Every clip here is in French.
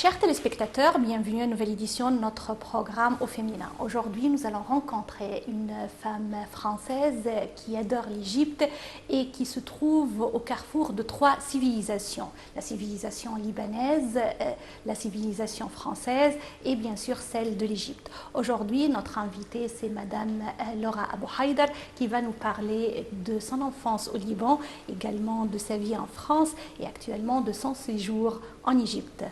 Chers téléspectateurs, bienvenue à une nouvelle édition de notre programme au féminin. Aujourd'hui, nous allons rencontrer une femme française qui adore l'Égypte et qui se trouve au carrefour de trois civilisations. La civilisation libanaise, la civilisation française et bien sûr celle de l'Égypte. Aujourd'hui, notre invitée, c'est Madame Laura Abou Haïdar qui va nous parler de son enfance au Liban, également de sa vie en France et actuellement de son séjour en Égypte.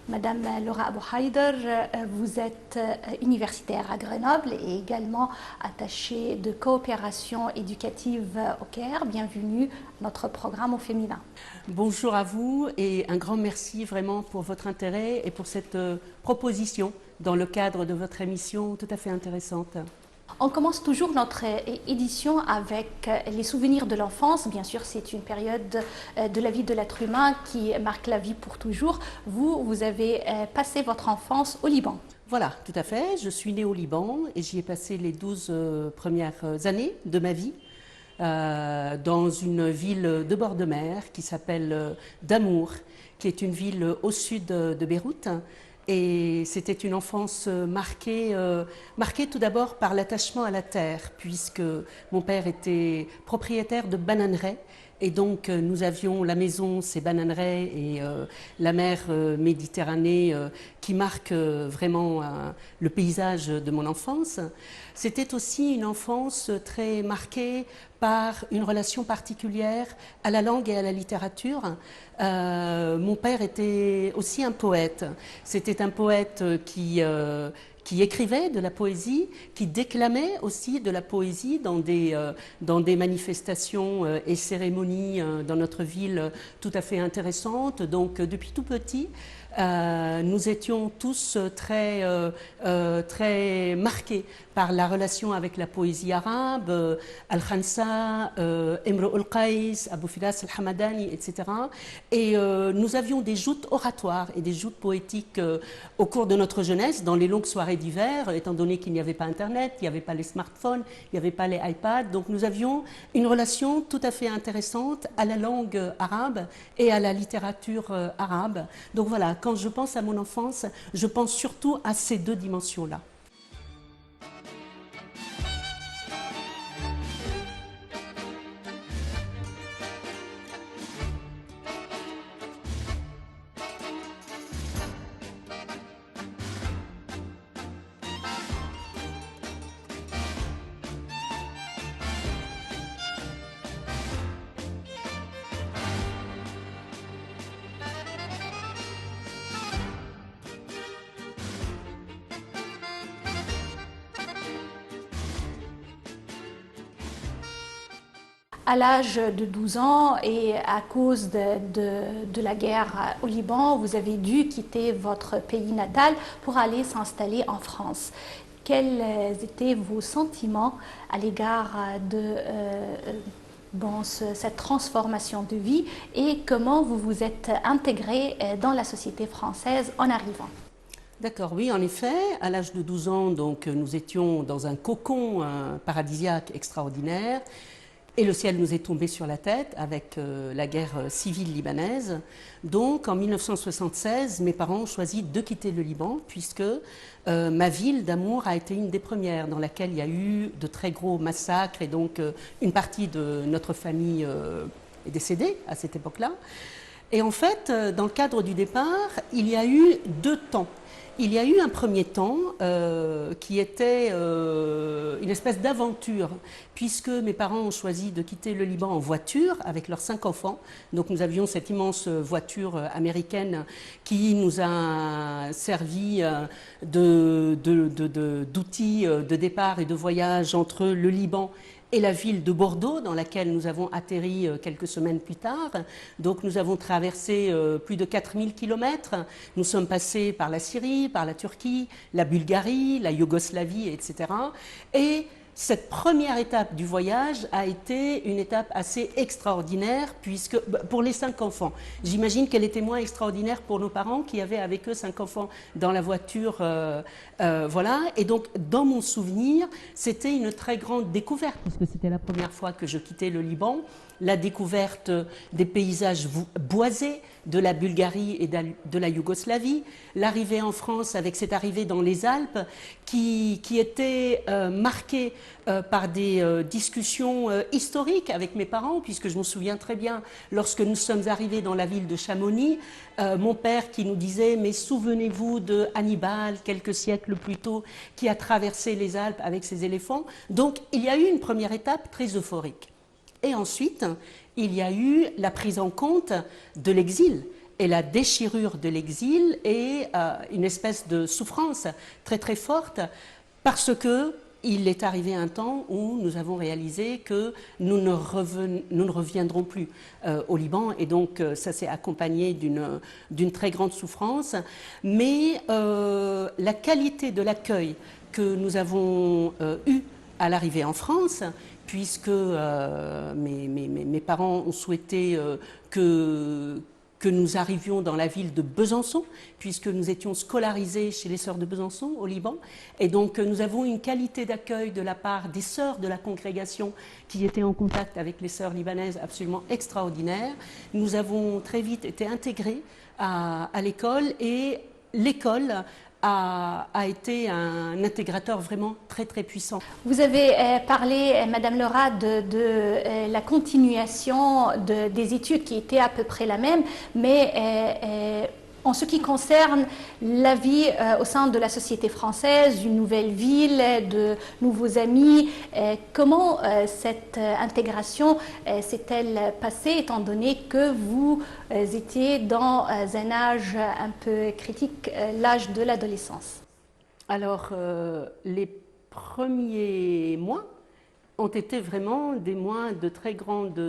Madame Laura Abou Haïdar, vous êtes universitaire à Grenoble et également attachée de coopération éducative au Caire. Bienvenue à notre programme au féminin. Bonjour à vous et un grand merci vraiment pour votre intérêt et pour cette proposition dans le cadre de votre émission tout à fait intéressante. On commence toujours notre édition avec les souvenirs de l'enfance. Bien sûr, c'est une période de la vie de l'être humain qui marque la vie pour toujours. Vous avez passé votre enfance au Liban. Voilà, tout à fait. Je suis née au Liban et j'y ai passé les 12 premières années de ma vie dans une ville de bord de mer qui s'appelle Damour, qui est une ville au sud de Beyrouth. Et c'était une enfance marquée tout d'abord par l'attachement à la terre, puisque mon père était propriétaire de bananeraies. Et donc nous avions la maison, ces bananeraies et la mer Méditerranée qui marque vraiment le paysage de mon enfance. C'était aussi une enfance très marquée par une relation particulière à la langue et à la littérature. Mon père était aussi un poète. C'était un poète qui écrivait de la poésie, qui déclamait aussi de la poésie dans des manifestations et cérémonies dans notre ville tout à fait intéressantes. Donc depuis tout petit, nous étions tous très marqués par la relation avec la poésie arabe, Al-Khansa, Imru al-Qais, Abou Firas al-Hamadani, etc. Et nous avions des joutes oratoires et des joutes poétiques au cours de notre jeunesse, dans les longues soirées d'hiver, étant donné qu'il n'y avait pas Internet, il n'y avait pas les smartphones, il n'y avait pas les iPads. Donc nous avions une relation tout à fait intéressante à la langue arabe et à la littérature arabe. Donc voilà, quand je pense à mon enfance, je pense surtout à ces deux dimensions-là. À l'âge de 12 ans et à cause de la guerre au Liban, vous avez dû quitter votre pays natal pour aller s'installer en France. Quels étaient vos sentiments à l'égard de cette transformation de vie et comment vous vous êtes intégré dans la société française en arrivant? D'accord, oui, en effet, à l'âge de 12 ans, donc, nous étions dans un cocon paradisiaque extraordinaire. Et le ciel nous est tombé sur la tête avec la guerre civile libanaise. Donc en 1976, mes parents ont choisi de quitter le Liban puisque ma ville d'Amour a été une des premières dans laquelle il y a eu de très gros massacres et donc une partie de notre famille est décédée à cette époque-là. Et en fait, dans le cadre du départ, il y a eu deux temps. Il y a eu un premier temps qui était une espèce d'aventure, puisque mes parents ont choisi de quitter le Liban en voiture avec leurs 5 enfants. Donc nous avions cette immense voiture américaine qui nous a servi d'outil de départ et de voyage entre le Liban et la ville de Bordeaux, dans laquelle nous avons atterri quelques semaines plus tard. Donc nous avons traversé plus de 4000 kilomètres. Nous sommes passés par la Syrie, par la Turquie, la Bulgarie, la Yougoslavie, etc. Et cette première étape du voyage a été une étape assez extraordinaire puisque, pour les 5 enfants, j'imagine qu'elle était moins extraordinaire pour nos parents qui avaient avec eux 5 enfants dans la voiture. Voilà. Et donc, dans mon souvenir, c'était une très grande découverte puisque c'était la première fois que je quittais le Liban. La découverte des paysages boisés de la Bulgarie et de la Yougoslavie, l'arrivée en France avec cette arrivée dans les Alpes qui était marquée par des discussions historiques avec mes parents, puisque je me souviens très bien, lorsque nous sommes arrivés dans la ville de Chamonix, mon père qui nous disait « mais souvenez-vous de Hannibal, quelques siècles plus tôt, qui a traversé les Alpes avec ses éléphants ». Donc il y a eu une première étape très euphorique. Et ensuite, il y a eu la prise en compte de l'exil et la déchirure de l'exil et une espèce de souffrance très très forte parce que il est arrivé un temps où nous avons réalisé que nous ne reviendrons plus au Liban et donc ça s'est accompagné d'une très grande souffrance. Mais la qualité de l'accueil que nous avons eu à l'arrivée en France, puisque mes parents ont souhaité que nous arrivions dans la ville de Besançon, puisque nous étions scolarisés chez les sœurs de Besançon, au Liban. Et donc, nous avons une qualité d'accueil de la part des sœurs de la congrégation qui étaient en contact avec les sœurs libanaises absolument extraordinaire. Nous avons très vite été intégrés à l'école et l'école a été un intégrateur vraiment très très puissant. Vous avez parlé, Madame Laura, de la continuation des études qui étaient à peu près la même, mais en ce qui concerne la vie au sein de la société française, une nouvelle ville, de nouveaux amis, comment cette intégration s'est-elle passée étant donné que vous étiez dans un âge un peu critique, l'âge de l'adolescence? Alors, les premiers mois ont été vraiment des mois de très grande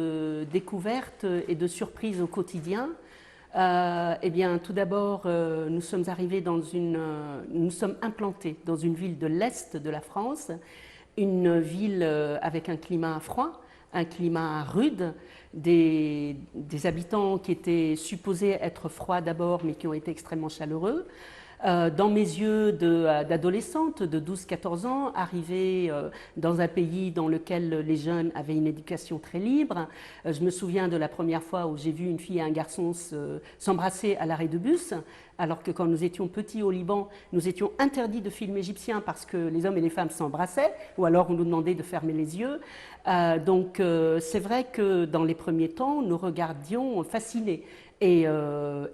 découverte et de surprise au quotidien. Eh bien, tout d'abord, nous sommes implantés dans une ville de l'Est de la France, une ville avec un climat froid, un climat rude, des habitants qui étaient supposés être froids d'abord, mais qui ont été extrêmement chaleureux. Dans mes yeux d'adolescente de 12-14 ans, arrivée dans un pays dans lequel les jeunes avaient une éducation très libre, je me souviens de la première fois où j'ai vu une fille et un garçon s'embrasser à l'arrêt de bus, alors que quand nous étions petits au Liban, nous étions interdits de films égyptiens parce que les hommes et les femmes s'embrassaient, ou alors on nous demandait de fermer les yeux. Donc c'est vrai que dans les premiers temps, nous regardions fascinés et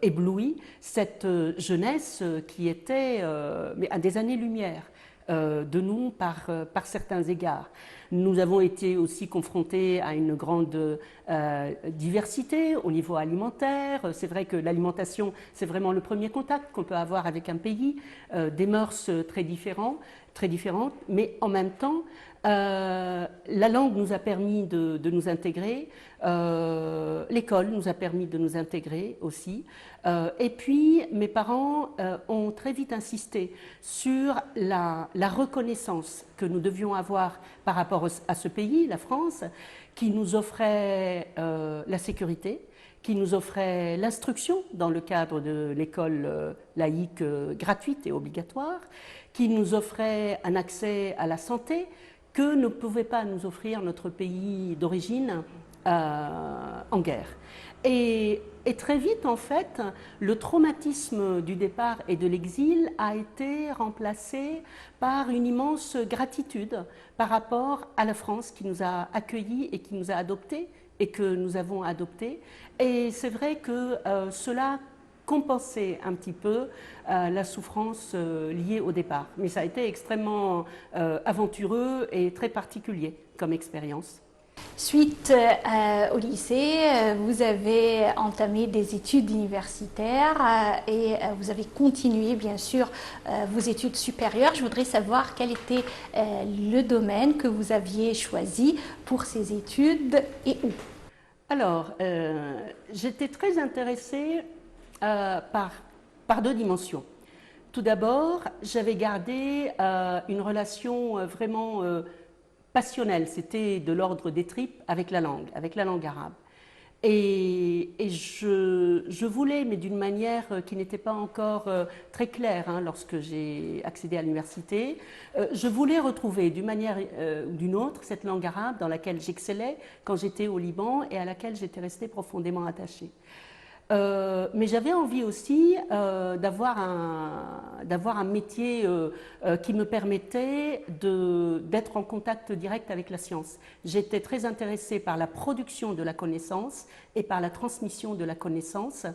ébloui cette jeunesse qui était à des années-lumière de nous par certains égards. Nous avons été aussi confrontés à une grande diversité au niveau alimentaire. C'est vrai que l'alimentation, c'est vraiment le premier contact qu'on peut avoir avec un pays, des mœurs très différentes, mais en même temps, la langue nous a permis de nous intégrer, l'école nous a permis de nous intégrer aussi, et puis mes parents ont très vite insisté sur la reconnaissance que nous devions avoir par rapport à ce pays, la France, qui nous offrait la sécurité, qui nous offrait l'instruction dans le cadre de l'école laïque gratuite et obligatoire, qui nous offrait un accès à la santé que ne pouvait pas nous offrir notre pays d'origine en guerre. Et très vite, en fait, le traumatisme du départ et de l'exil a été remplacé par une immense gratitude par rapport à la France qui nous a accueillis et qui nous a adoptés et que nous avons adoptés. Et c'est vrai que cela compensait un petit peu la souffrance liée au départ. Mais ça a été extrêmement aventureux et très particulier comme expérience. Suite au lycée, vous avez entamé des études universitaires et vous avez continué bien sûr vos études supérieures. Je voudrais savoir quel était le domaine que vous aviez choisi pour ces études et où. Alors, j'étais très intéressée par deux dimensions. Tout d'abord, j'avais gardé une relation vraiment passionnelle, c'était de l'ordre des tripes avec la langue arabe. Et je voulais, mais d'une manière qui n'était pas encore très claire lorsque j'ai accédé à l'université, je voulais retrouver d'une manière ou d'une autre cette langue arabe dans laquelle j'excellais quand j'étais au Liban et à laquelle j'étais restée profondément attachée. Mais j'avais envie aussi d'avoir un métier qui me permettait d'être en contact direct avec la science. J'étais très intéressée par la production de la connaissance et par la transmission de la connaissance,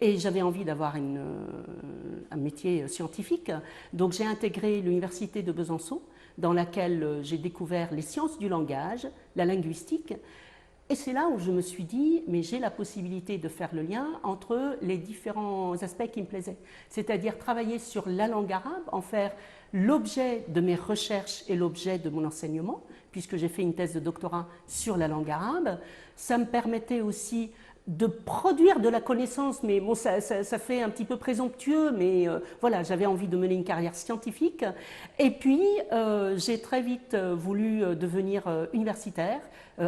et j'avais envie d'avoir un métier scientifique. Donc j'ai intégré l'université de Besançon, dans laquelle j'ai découvert les sciences du langage, la linguistique. Et c'est là où je me suis dit, mais j'ai la possibilité de faire le lien entre les différents aspects qui me plaisaient. C'est-à-dire travailler sur la langue arabe, en faire l'objet de mes recherches et l'objet de mon enseignement, puisque j'ai fait une thèse de doctorat sur la langue arabe. Ça me permettait aussi de produire de la connaissance, mais bon, ça fait un petit peu présomptueux, mais voilà, j'avais envie de mener une carrière scientifique. Et puis, j'ai très vite voulu devenir universitaire,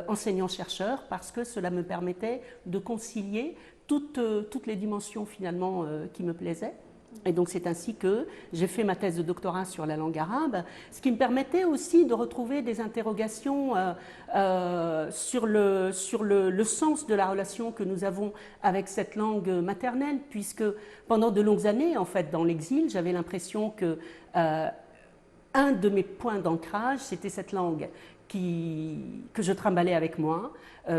enseignant-chercheur, parce que cela me permettait de concilier toutes les dimensions finalement qui me plaisaient. Et donc c'est ainsi que j'ai fait ma thèse de doctorat sur la langue arabe, ce qui me permettait aussi de retrouver des interrogations sur le sens de la relation que nous avons avec cette langue maternelle, puisque pendant de longues années, en fait, dans l'exil, j'avais l'impression que un de mes points d'ancrage, c'était cette langue que je trimballais avec moi,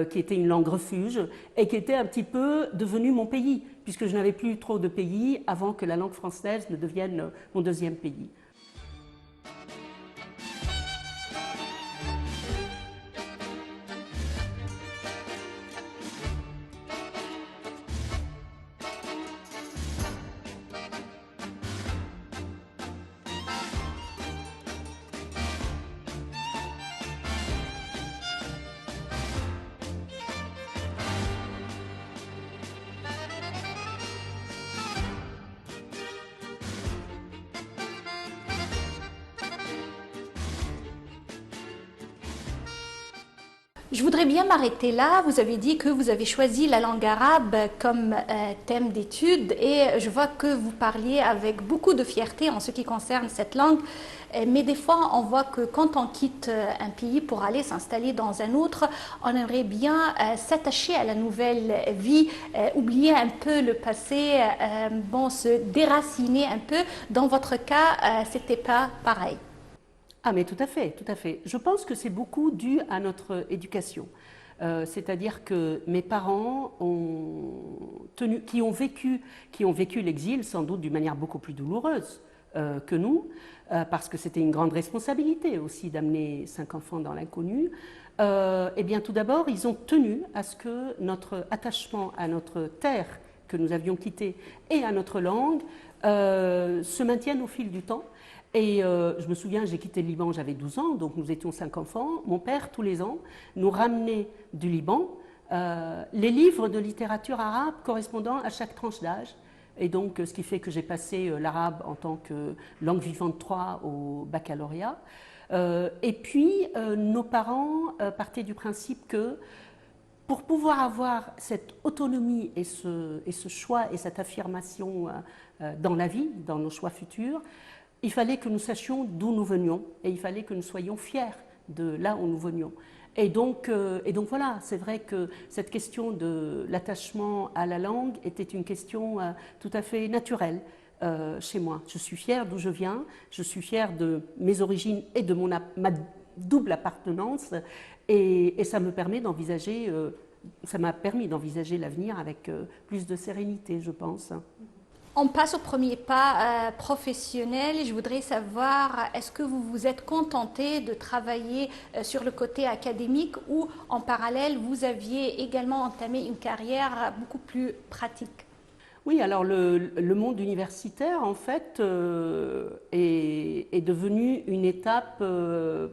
qui était une langue refuge et qui était un petit peu devenue mon pays, puisque je n'avais plus trop de pays avant que la langue française ne devienne mon deuxième pays. Je voudrais bien m'arrêter là. Vous avez dit que vous avez choisi la langue arabe comme thème d'étude et je vois que vous parliez avec beaucoup de fierté en ce qui concerne cette langue. Mais des fois, on voit que quand on quitte un pays pour aller s'installer dans un autre, on aimerait bien s'attacher à la nouvelle vie, oublier un peu le passé, bon, se déraciner un peu. Dans votre cas, c'était pas pareil. Ah mais tout à fait, tout à fait. Je pense que c'est beaucoup dû à notre éducation. C'est-à-dire que mes parents qui ont vécu l'exil sans doute d'une manière beaucoup plus douloureuse que nous, parce que c'était une grande responsabilité aussi d'amener 5 enfants dans l'inconnu. Eh bien tout d'abord, ils ont tenu à ce que notre attachement à notre terre que nous avions quittée et à notre langue se maintienne au fil du temps. Et je me souviens, j'ai quitté le Liban, j'avais 12 ans, donc nous étions 5 enfants. Mon père, tous les ans, nous ramenait du Liban les livres de littérature arabe correspondant à chaque tranche d'âge. Et donc, ce qui fait que j'ai passé l'arabe en tant que langue vivante 3 au baccalauréat. Et puis, nos parents partaient du principe que pour pouvoir avoir cette autonomie et ce choix et cette affirmation dans la vie, dans nos choix futurs, il fallait que nous sachions d'où nous venions et il fallait que nous soyons fiers de là où nous venions. Et donc voilà, c'est vrai que cette question de l'attachement à la langue était une question tout à fait naturelle chez moi. Je suis fière d'où je viens, je suis fière de mes origines et de ma double appartenance et ça me permet d'envisager, ça m'a permis d'envisager l'avenir avec plus de sérénité, je pense. On passe au premier pas professionnel. Je voudrais savoir, est-ce que vous vous êtes contenté de travailler sur le côté académique ou en parallèle, vous aviez également entamé une carrière beaucoup plus pratique? Oui, alors le monde universitaire, en fait, est devenu une étape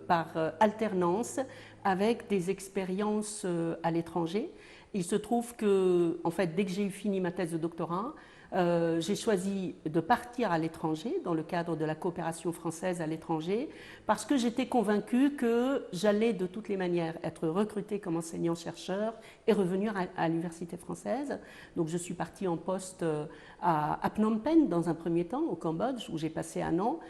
par alternance avec des expériences à l'étranger. Il se trouve que, en fait, dès que j'ai eu fini ma thèse de doctorat, j'ai choisi de partir à l'étranger dans le cadre de la coopération française à l'étranger parce que j'étais convaincue que j'allais de toutes les manières être recrutée comme enseignant-chercheur et revenir à l'université française. Donc je suis partie en poste à Phnom Penh dans un premier temps, au Cambodge, où j'ai passé un an.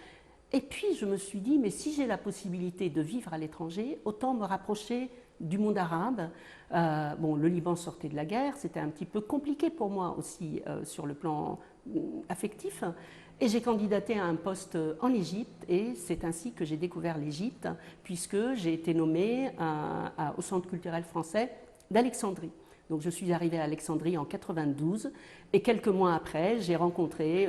Et puis je me suis dit, mais si j'ai la possibilité de vivre à l'étranger, autant me rapprocher du monde arabe. Bon, le Liban sortait de la guerre, c'était un petit peu compliqué pour moi aussi sur le plan affectif. Et j'ai candidaté à un poste en Égypte et c'est ainsi que j'ai découvert l'Égypte puisque j'ai été nommée au Centre culturel français d'Alexandrie. Donc je suis arrivée à Alexandrie en 92 et quelques mois après, j'ai rencontré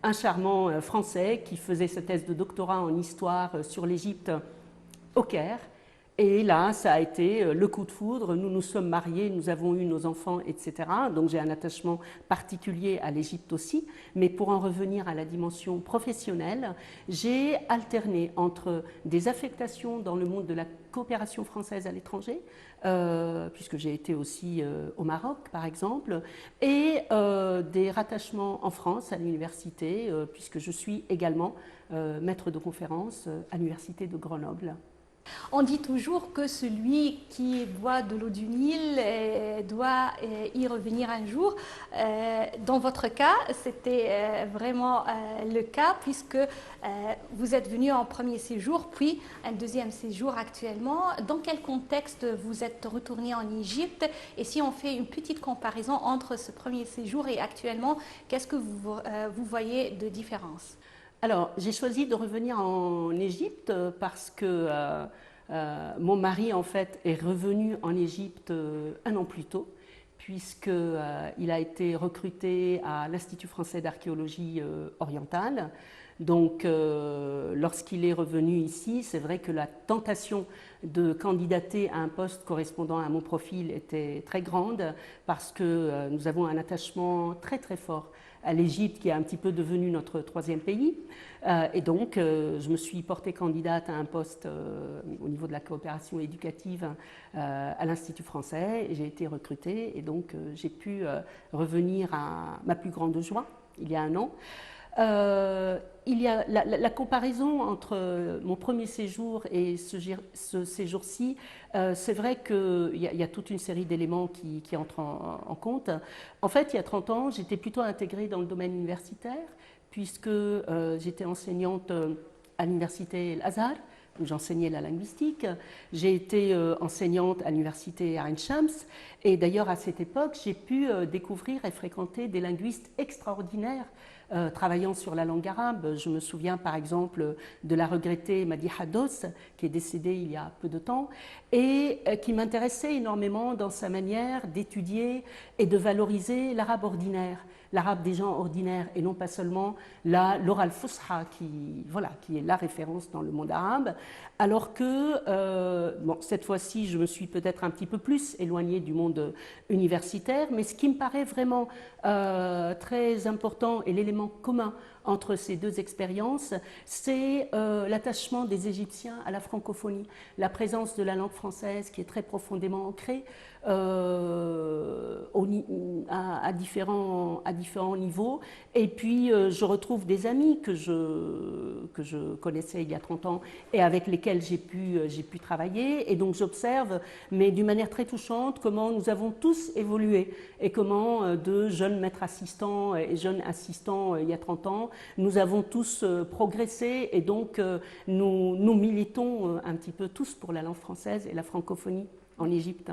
un charmant Français qui faisait sa thèse de doctorat en histoire sur l'Égypte au Caire. Et là, ça a été le coup de foudre. Nous nous sommes mariés, nous avons eu nos enfants, etc. Donc j'ai un attachement particulier à l'Égypte aussi. Mais pour en revenir à la dimension professionnelle, j'ai alterné entre des affectations dans le monde de la coopération française à l'étranger, puisque j'ai été aussi au Maroc, par exemple, et des rattachements en France à l'université, puisque je suis également maître de conférence à l'université de Grenoble. On dit toujours que celui qui boit de l'eau du Nil doit y revenir un jour. Dans votre cas, c'était vraiment le cas puisque vous êtes venu en premier séjour, puis un deuxième séjour actuellement. Dans quel contexte vous êtes retourné en Égypte? Et si on fait une petite comparaison entre ce premier séjour et actuellement, qu'est-ce que vous voyez de différence? Alors, j'ai choisi de revenir en Égypte parce que mon mari, en fait, est revenu en Égypte un an plus tôt, puisqu'il a été recruté à l'Institut français d'archéologie orientale. Donc, lorsqu'il est revenu ici, c'est vrai que la tentation de candidater à un poste correspondant à mon profil était très grande parce que nous avons un attachement très très fort à l'Égypte qui est un petit peu devenu notre troisième pays. Et donc, je me suis portée candidate à un poste au niveau de la coopération éducative à l'Institut français. J'ai été recrutée et donc j'ai pu revenir à ma plus grande joie il y a un an. Il y a la comparaison entre mon premier séjour et ce séjour-ci, c'est vrai qu'il y a toute une série d'éléments qui entrent en compte. En fait, il y a 30 ans, j'étais plutôt intégrée dans le domaine universitaire, puisque j'étais enseignante à l'université Al-Azhar, où j'enseignais la linguistique. J'ai été enseignante à l'université Ain Shams, et d'ailleurs à cette époque, j'ai pu découvrir et fréquenter des linguistes extraordinaires travaillant sur la langue arabe. Je me souviens par exemple de la regrettée Madi Hados, qui est décédée il y a peu de temps, et qui m'intéressait énormément dans sa manière d'étudier et de valoriser l'arabe ordinaire, l'arabe des gens ordinaires, et non pas seulement l'oral fusha, qui est la référence dans le monde arabe, alors que, bon, cette fois-ci, je me suis peut-être un petit peu plus éloignée du monde universitaire, mais ce qui me paraît vraiment très important et l'élément commun entre ces deux expériences, c'est l'attachement des Égyptiens à la francophonie, la présence de la langue française qui est très profondément ancrée à différents niveaux. Et puis, je retrouve des amis que je connaissais il y a 30 ans et avec lesquels j'ai pu travailler. Et donc, j'observe, mais d'une manière très touchante, comment nous avons tous évolué et comment de jeunes maîtres assistants et jeunes assistants il y a 30 ans, nous avons tous progressé et donc nous militons un petit peu tous pour la langue française et la francophonie en Égypte.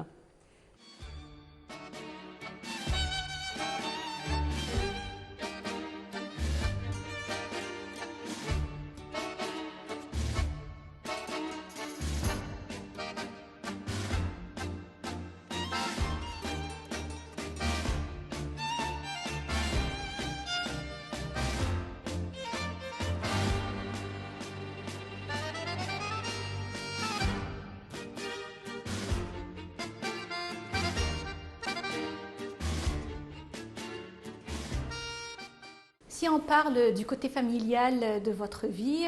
Si on parle du côté familial de votre vie,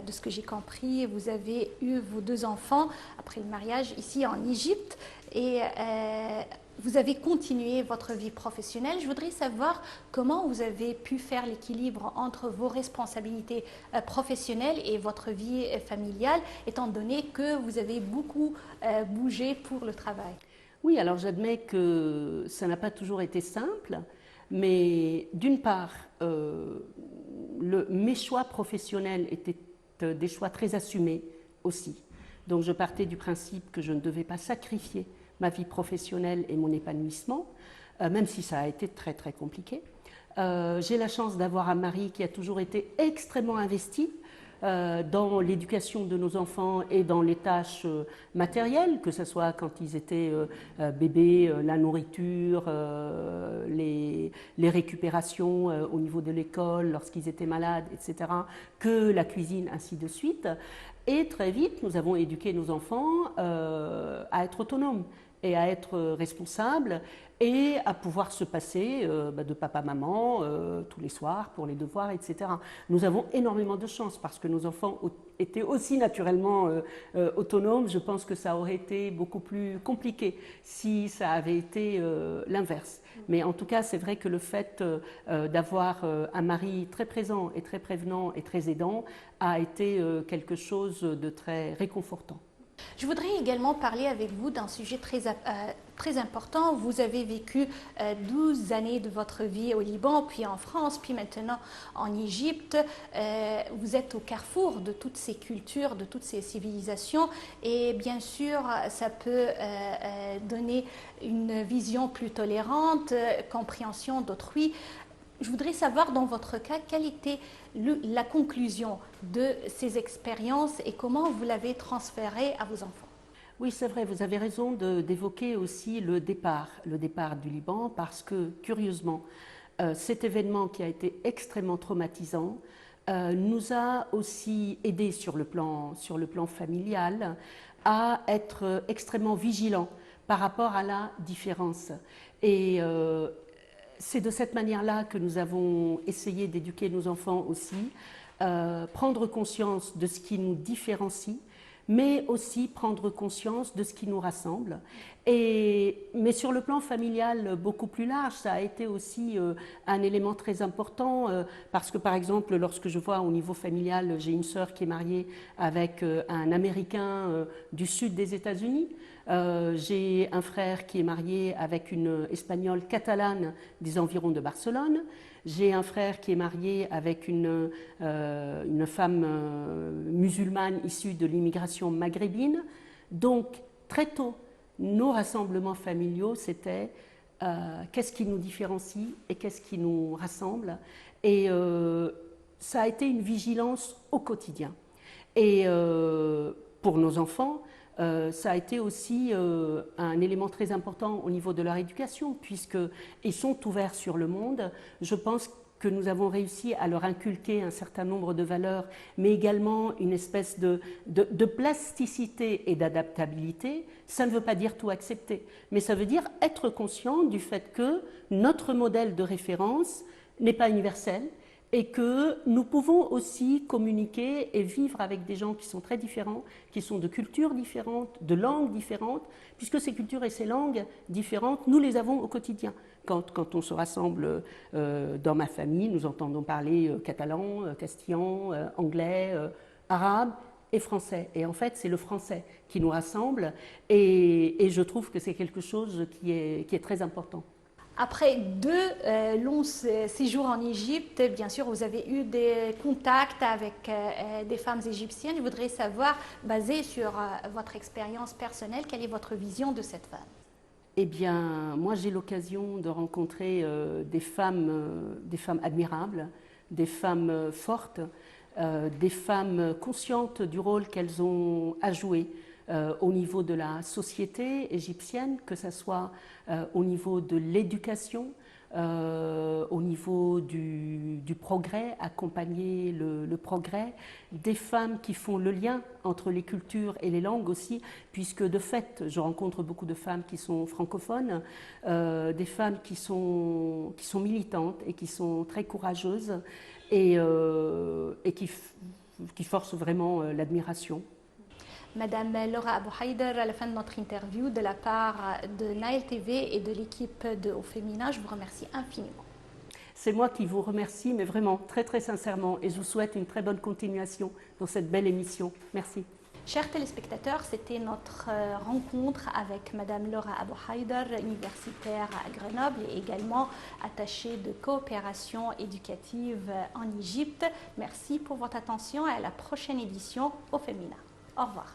de ce que j'ai compris, vous avez eu vos 2 enfants après le mariage ici en Égypte et vous avez continué votre vie professionnelle. Je voudrais savoir comment vous avez pu faire l'équilibre entre vos responsabilités professionnelles et votre vie familiale, étant donné que vous avez beaucoup bougé pour le travail. Oui, alors j'admets que ça n'a pas toujours été simple, mais d'une part, mes choix professionnels étaient des choix très assumés aussi. Donc je partais du principe que je ne devais pas sacrifier ma vie professionnelle et mon épanouissement, même si ça a été très très compliqué. J'ai la chance d'avoir un mari qui a toujours été extrêmement investi dans l'éducation de nos enfants et dans les tâches matérielles, que ce soit quand ils étaient bébés, la nourriture, les récupérations au niveau de l'école, lorsqu'ils étaient malades, etc., que la cuisine, ainsi de suite. Et très vite, nous avons éduqué nos enfants à être autonomes et à être responsables et à pouvoir se passer de papa-maman tous les soirs pour les devoirs, etc. Nous avons énormément de chance parce que nos enfants étaient aussi naturellement autonomes. Je pense que ça aurait été beaucoup plus compliqué si ça avait été l'inverse. Mais en tout cas, c'est vrai que le fait d'avoir un mari très présent et très prévenant et très aidant a été quelque chose de très réconfortant. Je voudrais également parler avec vous d'un sujet très important. Vous avez vécu 12 années de votre vie au Liban, puis en France, puis maintenant en Égypte. Vous êtes au carrefour de toutes ces cultures, de toutes ces civilisations. Et bien sûr, ça peut donner une vision plus tolérante, compréhension d'autrui. Je voudrais savoir, dans votre cas, quelle était la conclusion de ces expériences et comment vous l'avez transférée à vos enfants. Oui, c'est vrai, vous avez raison d'évoquer aussi le départ du Liban, parce que, curieusement, cet événement qui a été extrêmement traumatisant nous a aussi aidés sur le plan familial à être extrêmement vigilants par rapport à la différence. Et c'est de cette manière-là que nous avons essayé d'éduquer nos enfants aussi, prendre conscience de ce qui nous différencie, mais aussi prendre conscience de ce qui nous rassemble. Mais sur le plan familial beaucoup plus large, ça a été aussi un élément très important, parce que par exemple, lorsque je vois au niveau familial, j'ai une sœur qui est mariée avec un Américain du sud des États-Unis, j'ai un frère qui est marié avec une Espagnole catalane des environs de Barcelone. J'ai un frère qui est marié avec une femme musulmane issue de l'immigration maghrébine. Donc, très tôt, nos rassemblements familiaux, c'était qu'est-ce qui nous différencie et qu'est-ce qui nous rassemble. Et ça a été une vigilance au quotidien. Et pour nos enfants, ça a été aussi un élément très important au niveau de leur éducation, puisqu'ils sont ouverts sur le monde. Je pense que nous avons réussi à leur inculquer un certain nombre de valeurs, mais également une espèce de plasticité et d'adaptabilité. Ça ne veut pas dire tout accepter, mais ça veut dire être conscient du fait que notre modèle de référence n'est pas universel, et que nous pouvons aussi communiquer et vivre avec des gens qui sont très différents, qui sont de cultures différentes, de langues différentes, puisque ces cultures et ces langues différentes, nous les avons au quotidien. Quand on se rassemble dans ma famille, nous entendons parler catalan, castillan, anglais, arabe et français. Et en fait, c'est le français qui nous rassemble, et je trouve que c'est quelque chose qui est très important. Après 2 longs séjours en Égypte, bien sûr, vous avez eu des contacts avec des femmes égyptiennes. Je voudrais savoir, basé sur votre expérience personnelle, quelle est votre vision de cette femme? Eh bien, moi j'ai l'occasion de rencontrer des femmes admirables, des femmes fortes, des femmes conscientes du rôle qu'elles ont à jouer au niveau de la société égyptienne, que ce soit au niveau de l'éducation, au niveau du progrès, accompagner le progrès, des femmes qui font le lien entre les cultures et les langues aussi, puisque de fait, je rencontre beaucoup de femmes qui sont francophones, des femmes qui sont militantes et qui sont très courageuses et qui forcent vraiment l'admiration. Madame Laura Abou Haïder, à la fin de notre interview, de la part de Nile TV et de l'équipe de Au Féminin, je vous remercie infiniment. C'est moi qui vous remercie, mais vraiment très très sincèrement, et je vous souhaite une très bonne continuation dans cette belle émission. Merci. Chers téléspectateurs, c'était notre rencontre avec Madame Laura Abou Haïder, universitaire à Grenoble et également attachée de coopération éducative en Égypte. Merci pour votre attention et à la prochaine édition Au Féminin. Au revoir.